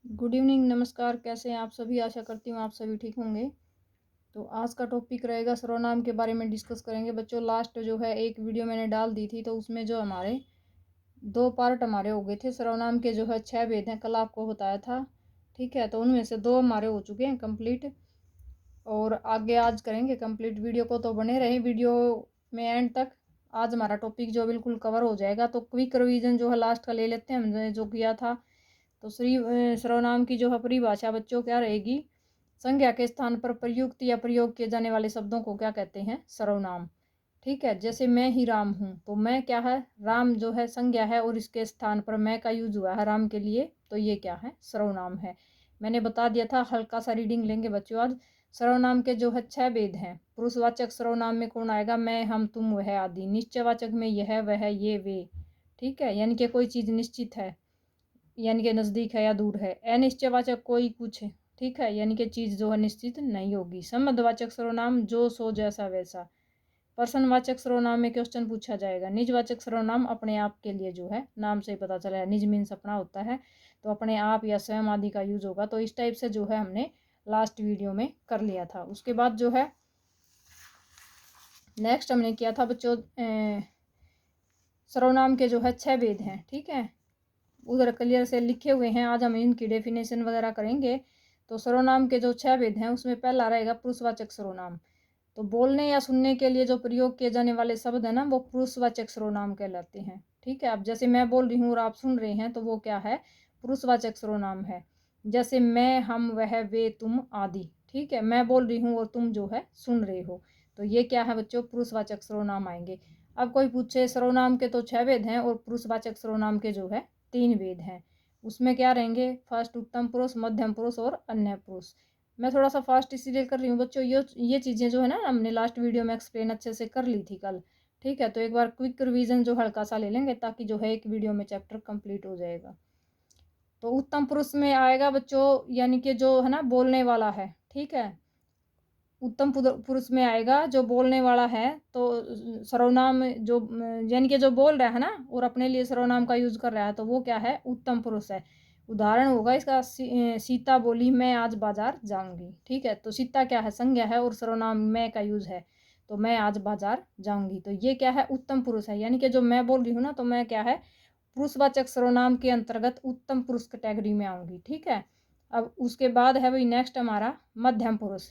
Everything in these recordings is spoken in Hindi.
गुड इवनिंग, नमस्कार। कैसे हैं आप सभी? आशा करती हूँ आप सभी ठीक होंगे। तो आज का टॉपिक रहेगा सर्वनाम के बारे में डिस्कस करेंगे बच्चों। लास्ट जो है एक वीडियो मैंने डाल दी थी, तो उसमें जो हमारे 2 पार्ट हमारे हो गए थे। सर्वनाम के जो है 6 भेद हैं, कल आपको बताया था। ठीक है, तो उनमें से 2 हमारे हो चुके हैं कंप्लीट, और आगे आज करेंगे कंप्लीट। वीडियो को तो बने रहे वीडियो में एंड तक। आज हमारा टॉपिक जो बिल्कुल कवर हो जाएगा। तो क्विक रिवीजन जो है लास्ट का ले लेते हैं हमने जो किया था। तो सर्वनाम की जो है परिभाषा बच्चों क्या रहेगी? संज्ञा के स्थान पर प्रयुक्त या प्रयोग किए जाने वाले शब्दों को क्या कहते हैं? सर्वनाम। ठीक है, जैसे मैं ही राम हूँ, तो मैं क्या है? राम जो है संज्ञा है, और इसके स्थान पर मैं का यूज हुआ है राम के लिए, तो ये क्या है? सर्वनाम है। मैंने बता दिया था। हल्का सा रीडिंग लेंगे बच्चों आज। सर्वनाम के जो है 6 भेद हैं। पुरुषवाचक सर्वनाम में कौन आएगा? मैं, हम, तुम, वह आदि। निश्चयवाचक में यह, वह, ये, वे। ठीक है, यानी कि कोई चीज निश्चित है, यानी कि नज़दीक है या दूर है। अनिश्चयवाचक कोई कुछ है, ठीक है, यानी कि चीज़ जो है निश्चित नहीं होगी। संबंधवाचक सर्वनाम जो, सो, जैसा, वैसा। पर्सनवाचक सर्वनाम में क्वेश्चन पूछा जाएगा। निजवाचक सर्वनाम अपने आप के लिए जो है नाम से ही पता चला है। निज मीन्स अपना होता है, तो अपने आप या स्वयं आदि का यूज होगा। तो इस टाइप से जो है हमने लास्ट वीडियो में कर लिया था। उसके बाद जो है नेक्स्ट हमने किया था बच्चों, सर्वनाम के जो है 6 भेद हैं। ठीक है, उधर क्लियर से लिखे हुए हैं। आज हम इनकी डेफिनेशन वगैरह करेंगे। तो सर्वनाम के जो 6 भेद हैं, उसमें पहला रहेगा पुरुषवाचक सर्वनाम। तो बोलने या सुनने के लिए जो प्रयोग किए जाने वाले शब्द है ना, वो पुरुषवाचक सर्वनाम कहलाते हैं। ठीक है, अब जैसे मैं बोल रही हूँ और आप सुन रहे हैं, तो वो क्या है? पुरुषवाचक सर्वनाम है। जैसे मैं, हम, वह, वे, तुम आदि। ठीक है, मैं बोल रही हूँ और तुम जो है सुन रहे हो, तो ये क्या है बच्चों? पुरुषवाचक सर्वनाम आएंगे। अब कोई पूछे सर्वनाम के तो 6 भेद हैं, और पुरुषवाचक सर्वनाम के जो है 3 भेद हैं। उसमें क्या रहेंगे? फर्स्ट उत्तम पुरुष, मध्यम पुरुष और अन्य पुरुष। मैं थोड़ा सा फास्ट इसीलिए कर रही हूँ बच्चों, ये चीज़ें जो है ना, हमने लास्ट वीडियो में एक्सप्लेन अच्छे से कर ली थी कल। ठीक है, तो एक बार क्विक रिवीजन जो हल्का सा ले लेंगे, ताकि जो है एक वीडियो में चैप्टर कंप्लीट हो जाएगा। तो उत्तम पुरुष में आएगा बच्चों, यानी कि जो है ना बोलने वाला है। ठीक है, उत्तम पुरुष में आएगा जो बोलने वाला है। तो सर्वनाम जो यानी कि जो बोल रहा है ना, और अपने लिए सर्वनाम का यूज कर रहा है, तो वो क्या है? उत्तम पुरुष है। उदाहरण होगा इसका, सीता बोली मैं आज बाजार जाऊंगी। ठीक है, तो सीता क्या है? संज्ञा है, और सर्वनाम मैं का यूज है, तो मैं आज बाजार जाऊंगी। तो ये क्या है? उत्तम पुरुष है। यानी कि जो मैं बोल रही हूँ ना, तो मैं क्या है? पुरुषवाचक सर्वनाम के अंतर्गत उत्तम पुरुष कैटेगरी में आऊंगी। ठीक है, अब उसके बाद है भाई नेक्स्ट हमारा मध्यम पुरुष,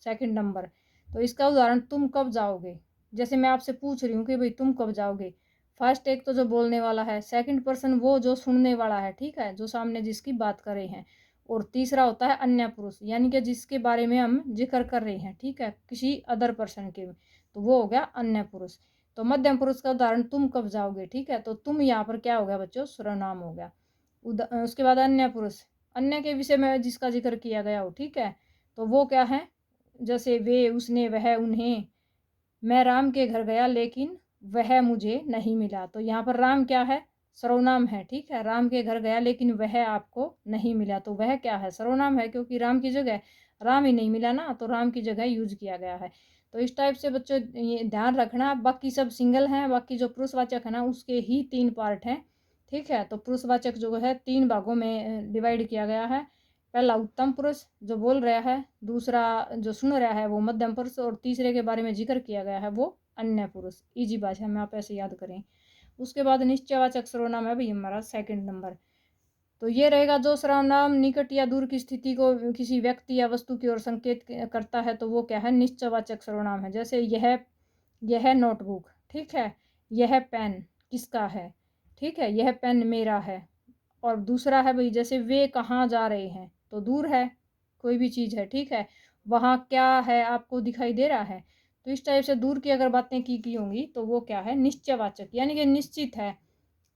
सेकंड नंबर। तो इसका उदाहरण, तुम कब जाओगे? जैसे मैं आपसे पूछ रही हूँ कि भाई तुम कब जाओगे। फर्स्ट एक तो जो बोलने वाला है, सेकंड पर्सन वो जो सुनने वाला है, ठीक है, जो सामने जिसकी बात कर रहे हैं, और तीसरा होता है अन्य पुरुष, यानी कि जिसके बारे में हम जिक्र कर रहे हैं, ठीक है, किसी अदर पर्सन के, तो वो हो गया अन्य पुरुष। तो मध्यम पुरुष का उदाहरण, तुम कब जाओगे। ठीक है, तो तुम यहाँ पर क्या हो गया बच्चों? सर्वनाम हो गया। उसके बाद अन्य पुरुष, अन्य के विषय में जिसका जिक्र किया गया हो। ठीक है, तो वो क्या है? जैसे वे, उसने, वह, उन्हें। मैं राम के घर गया, लेकिन वह मुझे नहीं मिला। तो यहाँ पर राम क्या है? सर्वनाम है। ठीक है, राम के घर गया, लेकिन वह आपको नहीं मिला, तो वह क्या है? सर्वनाम है, क्योंकि राम की जगह राम ही नहीं मिला ना, तो राम की जगह यूज किया गया है। तो इस टाइप से बच्चों ये ध्यान रखना। बाकी सब सिंगल हैं। बाकी जो पुरुषवाचक है ना, उसके ही 3 पार्ट हैं। ठीक है, तो पुरुषवाचक जो है 3 भागों में डिवाइड किया गया है। पहला उत्तम पुरुष जो बोल रहा है, दूसरा जो सुन रहा है वो मध्यम पुरुष, और तीसरे के बारे में जिक्र किया गया है वो अन्य पुरुष। इजी भाषा में आप ऐसे याद करें। उसके बाद निश्चयवाचक सर्वनाम है भाई हमारा सेकंड नंबर। तो ये रहेगा, जो सर्वनाम निकट या दूर की स्थिति को किसी व्यक्ति या वस्तु की ओर संकेत करता है, तो वो क्या है? निश्चयवाचक सर्वनाम है। जैसे यह नोटबुक, ठीक है, यह पेन किसका है? ठीक है, यह पेन मेरा है। और दूसरा है भाई, जैसे वे कहाँ जा रहे हैं, तो दूर है, कोई भी चीज़ है। ठीक है, वहाँ क्या है आपको दिखाई दे रहा है। तो इस टाइप से दूर की अगर बातें की होंगी, तो वो क्या है? निश्चयवाचक, यानी कि निश्चित है।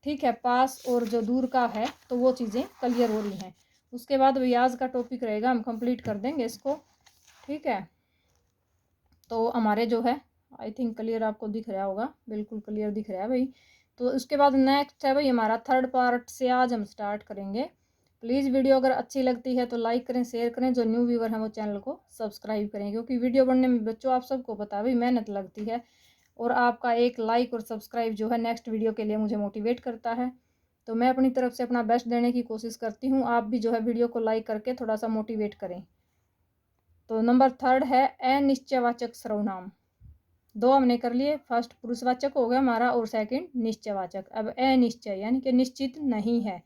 ठीक है, पास और जो दूर का है, तो वो चीज़ें क्लियर हो रही हैं। उसके बाद भाई आज का टॉपिक रहेगा, हम कंप्लीट कर देंगे इसको। ठीक है, तो हमारे जो है, आई थिंक क्लियर आपको दिख रहा होगा, बिल्कुल क्लियर दिख रहा है भाई। तो उसके बाद नेक्स्ट है भाई हमारा थर्ड पार्ट से आज हम स्टार्ट करेंगे। प्लीज़ वीडियो अगर अच्छी लगती है तो लाइक करें, शेयर करें। जो न्यू व्यूवर हैं वो चैनल को सब्सक्राइब करें, क्योंकि वीडियो बनने में बच्चों आप सबको पता है भाई मेहनत लगती है, और आपका एक लाइक और सब्सक्राइब जो है नेक्स्ट वीडियो के लिए मुझे मोटिवेट करता है। तो मैं अपनी तरफ से अपना बेस्ट देने की कोशिश करती हूँ। आप भी जो है वीडियो को लाइक करके थोड़ा सा मोटिवेट करें। तो नंबर 3 है अनिश्चयवाचक सर्वनाम। 2 हमने कर लिए। फर्स्ट पुरुषवाचक हो गया हमारा और सेकंड निश्चयवाचक। अब अनिश्चय यानी कि निश्चित नहीं है,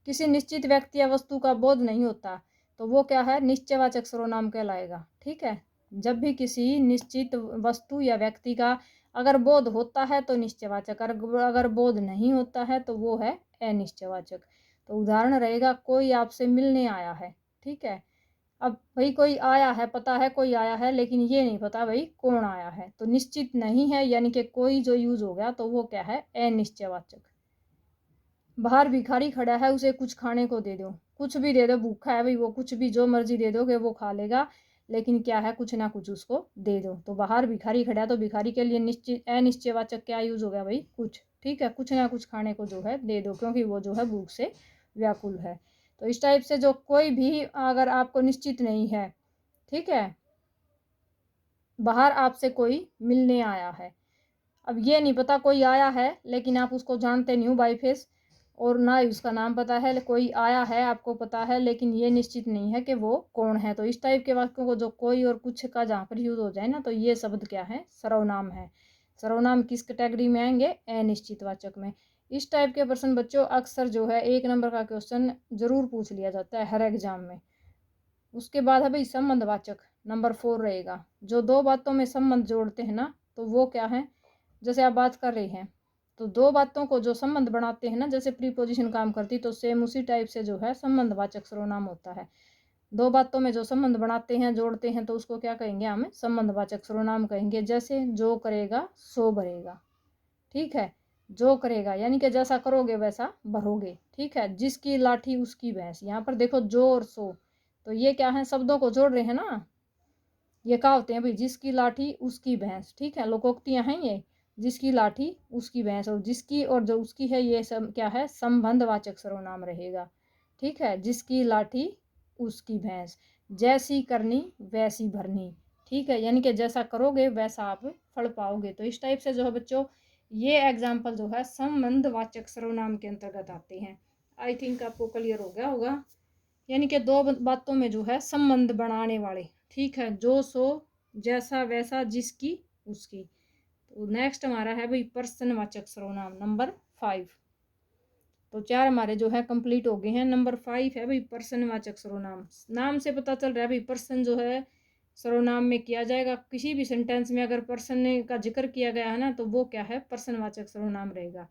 किसी निश्चित व्यक्ति या वस्तु का बोध नहीं होता, तो वो क्या है, निश्चयवाचक सर्वनाम कहलाएगा। ठीक है, जब भी किसी निश्चित वस्तु या व्यक्ति का अगर बोध होता है तो निश्चयवाचक, अगर बोध नहीं होता है तो वो है अनिश्चयवाचक। तो उदाहरण रहेगा, कोई आपसे मिलने आया है। ठीक है, अब भाई कोई आया है, पता है कोई आया है, लेकिन ये नहीं पता भाई कौन आया है, तो निश्चित नहीं है, यानी कि कोई जो यूज हो गया तो वो क्या है, अनिश्चयवाचक। बाहर भिखारी खड़ा है, उसे कुछ खाने को दे दो, कुछ भी दे दो, भूखा है भाई वो, कुछ भी जो मर्जी दे दोगे वो खा लेगा, लेकिन क्या है, कुछ ना कुछ उसको दे दो। तो बाहर भिखारी खड़ा है तो भिखारी के लिए निश्चित अनिश्चयवाचक क्या यूज हो गया भाई, कुछ। ठीक है, कुछ ना कुछ खाने को जो है दे दो, क्योंकि वो जो है भूख से व्याकुल है। तो इस टाइप से जो कोई भी अगर आपको निश्चित नहीं है, ठीक है, बाहर आपसे कोई मिलने आया है, अब ये नहीं पता कोई आया है, लेकिन आप उसको जानते नहीं हो बाई फेस, और ना ही उसका नाम पता है, कोई आया है आपको पता है, लेकिन ये निश्चित नहीं है कि वो कौन है। तो इस टाइप के वाक्यों को जो कोई और कुछ का जहाँ पर यूज हो जाए ना, तो ये शब्द क्या है, सर्वनाम है। सर्वनाम किस कैटेगरी में आएंगे, अनिश्चितवाचक में। इस टाइप के प्रश्न बच्चों अक्सर जो है 1 नंबर का क्वेश्चन जरूर पूछ लिया जाता है हर एग्जाम में। उसके बाद है भाई संबंधवाचक, नंबर 4 रहेगा। जो 2 बातों में संबंध जोड़ते हैं ना, तो वो क्या है, जैसे आप बात कर रहे हैं तो 2 बातों को जो संबंध बनाते हैं ना, जैसे प्रीपोजिशन काम करती, तो सेम उसी टाइप से जो है संबंधवाचक सर्वनाम होता है। 2 बातों में जो संबंध बनाते हैं, जोड़ते हैं, तो उसको क्या कहेंगे, हम संबंधवाचक सर्वनाम कहेंगे। जैसे जो करेगा सो भरेगा। ठीक है, जो करेगा यानी कि जैसा करोगे वैसा भरोगे। ठीक है, जिसकी लाठी उसकी भैंस, यहाँ पर देखो जो और सो, तो ये क्या है, शब्दों को जोड़ रहे हैं ना। ये क्या होते हैं भाई, जिसकी लाठी उसकी भैंस। ठीक है, लोकोक्तियां हैं ये, जिसकी लाठी उसकी भैंस, और जिसकी और जो उसकी है, ये सब क्या है, संबंधवाचक सर्वनाम रहेगा। ठीक है, जिसकी लाठी उसकी भैंस, जैसी करनी वैसी भरनी। ठीक है, यानी कि जैसा करोगे वैसा आप फल पाओगे। तो इस टाइप से जो है बच्चों, ये एग्जाम्पल जो है संबंधवाचक सर्वनाम के अंतर्गत आते हैं। आई थिंक आपको क्लियर हो गया होगा। यानी कि 2 बातों में जो है संबंध बनाने वाले। ठीक है, जो सो, जैसा वैसा, जिसकी उसकी। तो नेक्स्ट हमारा है भाई पर्सनवाचक सर्वनाम, नंबर 5। तो 4 हमारे जो है कंप्लीट हो गए हैं। नंबर 5 है भाई पर्सनवाचक सर्वनाम। नाम से पता चल रहा है भाई, पर्सन जो है सर्वनाम में किया जाएगा। किसी भी सेंटेंस में अगर पर्सन का जिक्र किया गया है ना, तो वो क्या है, पर्सनवाचक सर्वनाम रहेगा।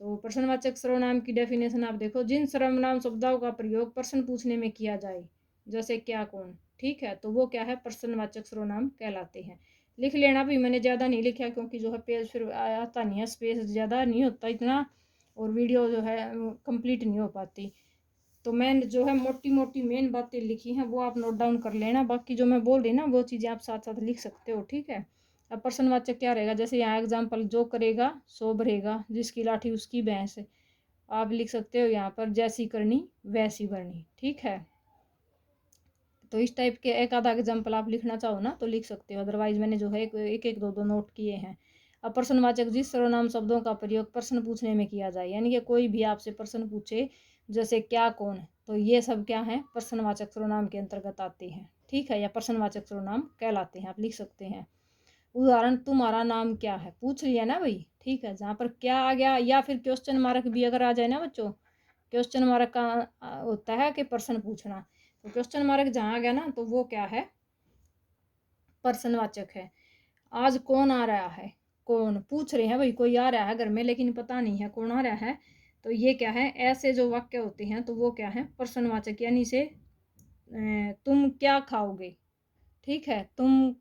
तो पर्सनवाचक सर्वनाम की डेफिनेशन आप देखो, जिन सर्वनाम शब्दों का प्रयोग पर्सन पूछने में किया जाए, जैसे क्या कौन। ठीक है, तो वो क्या है, पर्सनवाचक सर्वनाम कहलाते हैं। लिख लेना भी, मैंने ज़्यादा नहीं लिखा क्योंकि जो है पेज फिर आता नहीं है, स्पेस ज़्यादा नहीं होता इतना, और वीडियो जो है कंप्लीट नहीं हो पाती। तो मैं जो है मोटी मोटी मेन बातें लिखी हैं, वो आप नोट डाउन कर लेना। बाकी जो मैं बोल रही ना, वो चीज़ें आप साथ साथ लिख सकते हो। ठीक है, अब पर्सनवाचक क्या रहेगा, जैसे यहाँ एग्जाम्पल, जो करेगा सो भरेगा, जिसकी लाठी उसकी भैंस, आप लिख सकते हो यहाँ पर जैसी करनी वैसी भरनी। ठीक है, तो इस टाइप के एक आधा एग्जाम्पल आप लिखना चाहो ना तो लिख सकते हो, अदरवाइज मैंने जो है एक दो दो नोट किए हैं। अब पर्सनवाचक, जिस सर्वनाम शब्दों का प्रयोग प्रश्न पूछने में किया जाए, यानी कि कोई भी आपसे प्रश्न पूछे, जैसे क्या कौन, तो ये सब क्या है, पर्सनवाचक सर्वनाम के अंतर्गत आते हैं। ठीक है, या पर्सनवाचक सर्वनाम कहलाते हैं, आप लिख सकते हैं। उदाहरण, तुम्हारा नाम क्या है, पूछ लिया ना भाई। ठीक है, जहाँ पर क्या आ गया, या फिर क्वेश्चन मार्क भी अगर आ जाए ना बच्चों, क्वेश्चन मार्क का होता है कि प्रश्न पूछना, तो क्वेश्चन मार्क जहाँ आ गया ना, तो वो क्या है, पर्सनवाचक है। आज कौन आ रहा है, कौन पूछ रहे हैं भाई, कोई आ रहा है घर में लेकिन पता नहीं है कौन आ रहा है, तो ये क्या है, ऐसे जो वाक्य होते हैं तो वो क्या है, पर्सनवाचक। यानी से तुम क्या खाओगे, ठीक है, तुम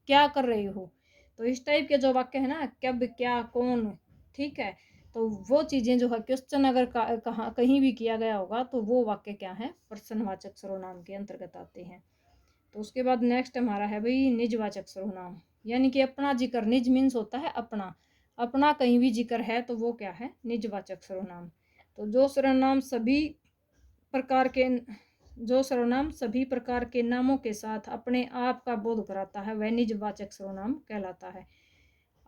क्या कर रहे हो, तो इस टाइप के जो वाक्य है ना, कब क्या कौन, ठीक है, तो वो चीज़ें जो है क्वेश्चन अगर कहाँ कहीं भी किया गया होगा, तो वो वाक्य क्या है, पर्सनवाचक सर्वनाम के अंतर्गत आते हैं। तो उसके बाद नेक्स्ट हमारा है भाई निजवाचक सर्वनाम, यानी कि अपना जिक्र। निज मीन्स होता है अपना, अपना कहीं भी जिक्र है तो वो क्या है, निजवाचक सर्वनाम। तो जो सर्वनाम सभी प्रकार के जो सर्वनाम सभी प्रकार के नामों के साथ अपने आप का बोध कराता है, वह निजवाचक सर्वनाम कहलाता है।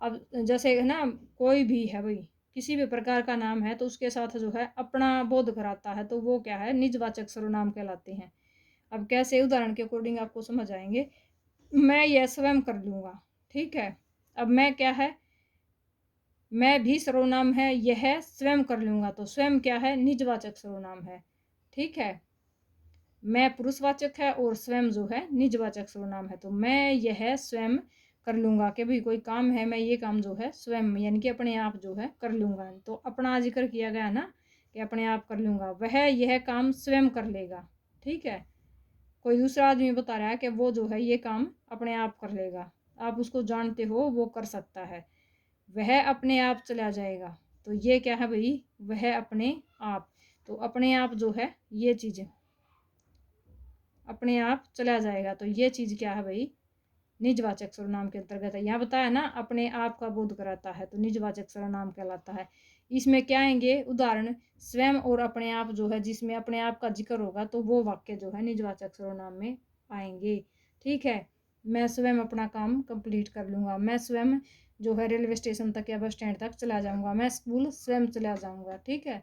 अब जैसे ना, कोई भी है भाई, किसी भी प्रकार का नाम है तो उसके साथ जो है अपना बोध कराता है, तो वो क्या है, निजवाचक सर्वनाम कहलाते हैं। अब कैसे, उदाहरण के अकॉर्डिंग आपको समझ आएंगे। मैं यह स्वयं कर लूँगा, ठीक है। अब मैं क्या है, मैं भी सर्वनाम है, यह स्वयं कर लूँगा, तो स्वयं क्या है, निजवाचक सर्वनाम है, ठीक है। मैं पुरुषवाचक है और स्वयं जो है निजवाचक सर्वनाम है। तो मैं यह स्वयं कर लूँगा कि भाई कोई काम है, मैं ये काम जो है स्वयं यानी कि अपने आप जो है कर लूँगा। तो अपना जिक्र किया गया ना कि अपने आप कर लूँगा, वह यह काम स्वयं कर लेगा, ठीक है। कोई दूसरा आदमी बता रहा है कि वो जो है ये काम अपने आप कर लेगा, आप उसको जानते हो वो कर सकता है। वह अपने आप चला जाएगा, तो ये क्या है भाई, वह अपने आप। तो अपने आप जो है ये चीज़ अपने आप चला जाएगा, तो ये चीज़ क्या है भाई, निजवाचक सर्वनाम के अंतर्गत है। यहाँ बताया ना अपने आप का बोध कराता है, तो निजवाचक सर्वनाम कहलाता है। इसमें क्या आएंगे उदाहरण, स्वयं और अपने आप जो है, जिसमें अपने आप का जिक्र होगा तो वो वाक्य जो है निजवाचक सर्वनाम में आएंगे, ठीक है। मैं स्वयं अपना काम कंप्लीट कर लूँगा, मैं स्वयं जो है रेलवे स्टेशन तक या बस स्टैंड तक चला जाऊँगा, मैं स्कूल स्वयं चला जाऊँगा, ठीक है।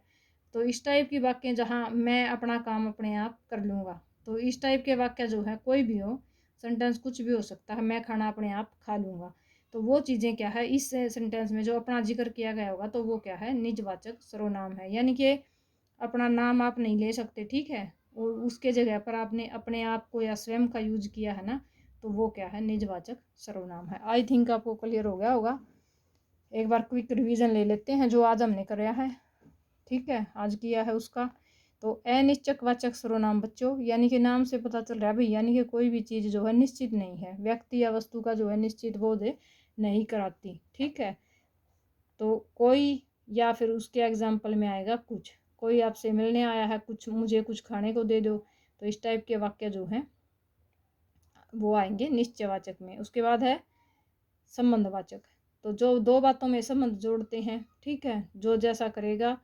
तो इस टाइप की वाक्य जहाँ मैं अपना काम अपने आप कर लूँगा, तो इस टाइप के वाक्य जो है कोई भी हो, सेंटेंस कुछ भी हो सकता है, मैं खाना अपने आप खा लूँगा, तो वो चीज़ें क्या है, इस सेंटेंस में जो अपना जिक्र किया गया होगा तो वो क्या है, निजवाचक सर्वनाम है। यानी कि अपना नाम आप नहीं ले सकते, ठीक है, और उसके जगह पर आपने अपने आप को या स्वयं का यूज किया है ना, तो वो क्या है, निजवाचक सर्वनाम है। आई थिंक आपको क्लियर हो गया होगा। एक बार क्विक रिवीजन ले लेते हैं जो आज हमने कराया है, ठीक है, आज किया है उसका। तो अनिश्चक वाचक सर्वनाम बच्चों, यानी कि नाम से पता चल रहा है भाई, यानी कि कोई भी चीज़ जो है निश्चित नहीं है, व्यक्ति या वस्तु का जो है निश्चित बोध नहीं कराती, ठीक है। तो कोई, या फिर उसके एग्जाम्पल में आएगा कुछ, कोई आपसे मिलने आया है, कुछ मुझे कुछ खाने को दे दो, तो इस टाइप के वाक्य जो हैं वो आएंगे निश्चयवाचक में। उसके बाद है संबंधवाचक, तो जो दो बातों में संबंध जोड़ते हैं, ठीक है, जो जैसा करेगा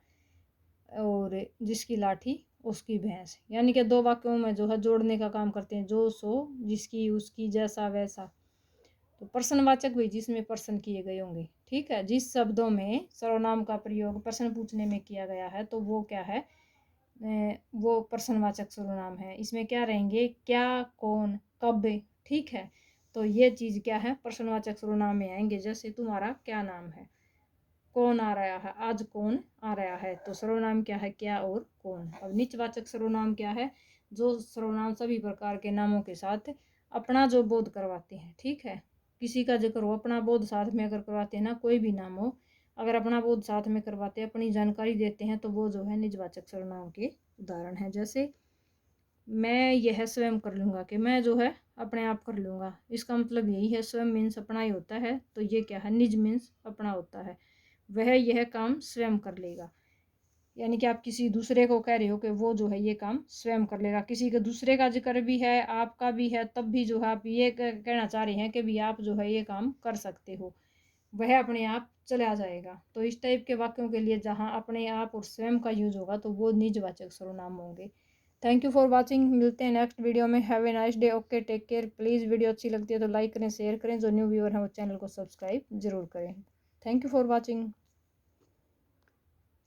और जिसकी लाठी उसकी भैंस, यानी कि दो वाक्यों में जो है जोड़ने का काम करते हैं, जो सो जिसकी उसकी जैसा वैसा। तो प्रश्नवाचक भी जिसमें प्रश्न किए गए होंगे, ठीक है, जिस शब्दों में सर्वनाम का प्रयोग प्रश्न पूछने में किया गया है तो वो क्या है, वो प्रश्नवाचक सर्वनाम है। इसमें क्या रहेंगे, क्या, कौन, कब, ठीक है। तो ये चीज़ क्या है, प्रश्नवाचक सर्वनाम में आएंगे। जैसे तुम्हारा क्या नाम है, कौन आ रहा है, आज कौन आ रहा है, तो सर्वनाम क्या है, क्या और कौन। अब निजवाचक सर्वनाम क्या है, जो सर्वनाम सभी प्रकार के नामों के साथ अपना जो बोध करवाते हैं, ठीक है। किसी का जिक्र हो, अपना बोध साथ में अगर करवाते हैं ना, कोई भी नाम हो, अगर अपना बोध साथ में करवाते हैं, अपनी जानकारी देते हैं, तो वो जो है निजवाचक सर्वनाम के उदाहरण है। जैसे मैं यह स्वयं कर लूँगा, कि मैं जो है अपने आप कर लूँगा, इसका मतलब यही है, स्वयं मीन्स अपना ही होता है, तो ये क्या है, निज मीन्स अपना होता है। वह यह काम स्वयं कर लेगा, यानी कि आप किसी दूसरे को कह रहे हो कि वो जो है ये काम स्वयं कर लेगा। किसी के दूसरे का जिक्र भी है, आपका भी है, तब भी जो है आप ये कहना चाह रहे हैं कि भी आप जो है ये काम कर सकते हो, वह अपने आप चला जाएगा। तो इस टाइप के वाक्यों के लिए जहाँ अपने आप और स्वयं का यूज होगा तो वो निजवाचक सर्वनाम होंगे। थैंक यू फॉर वॉचिंग, मिलते हैं नेक्स्ट वीडियो में। Have a nice day, okay, take care. Please video अच्छी लगती है तो लाइक करें, शेयर करें, जो न्यू व्यूअर हैं वो चैनल को सब्सक्राइब जरूर करें। Thank you for watching.